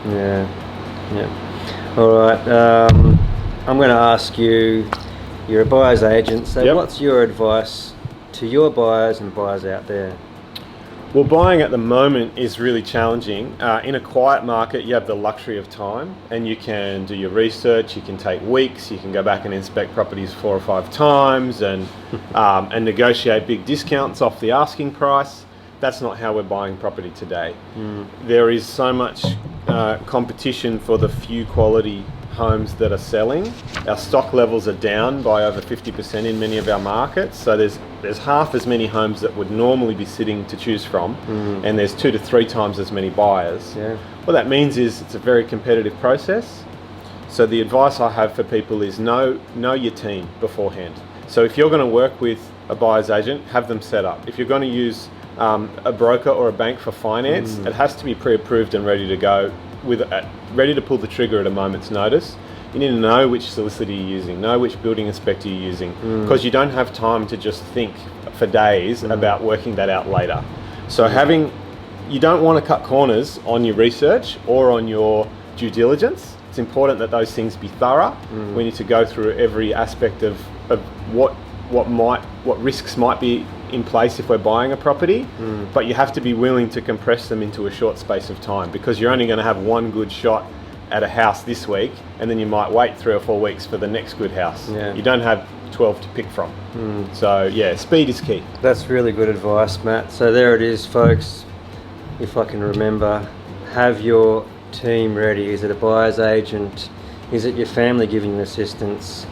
Yeah, yeah. All right. I'm going to ask you. You're a buyer's agent, so Yep. what's your advice to your buyers and buyers out there? Well, buying at the moment is really challenging. In a quiet market, you have the luxury of time and you can do your research, you can take weeks, you can go back and inspect properties 4 or 5 times and negotiate big discounts off the asking price. That's not how we're buying property today. There is so much competition for the few quality homes that are selling. Our stock levels are down by over 50% in many of our markets, so there's half as many homes that would normally be sitting to choose from, and there's 2 to 3 times as many buyers. Yeah. What that means is it's a very competitive process. So the advice I have for people is know your team beforehand. So if you're going to work with a buyer's agent, have them set up. If you're going to use a broker or a bank for finance, it has to be pre-approved and ready to go, ready to pull the trigger at a moment's notice. You need to know which solicitor you're using, know which building inspector you're using, because you don't have time to just think for days about working that out later. So you don't want to cut corners on your research or on your due diligence. It's important that those things be thorough. We need to go through every aspect of what risks might be in place if we're buying a property, but you have to be willing to compress them into a short space of time, because you're only going to have one good shot at a house this week, and then you might wait 3 or 4 weeks for the next good house. Yeah. You don't have 12 to pick from. So yeah, speed is key. That's really good advice, Matt. So there it is, folks. If I can remember, have your team ready. Is it a buyer's agent? Is it your family giving you assistance?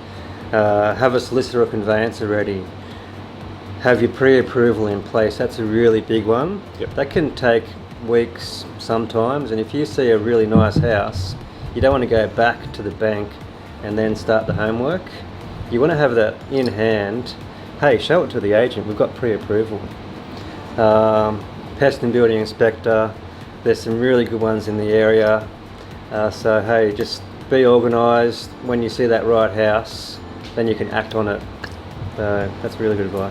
Have a solicitor or conveyancer ready. Have your pre-approval in place. That's a really big one. Yep. That can take weeks sometimes, and if you see a really nice house, you don't want to go back to the bank and then start the homework. You want to have that in hand. Hey, show it to the agent, we've got pre-approval. Pest and building inspector, there's some really good ones in the area. So hey, just be organised. When you see that right house, then you can act on it. So that's really good advice.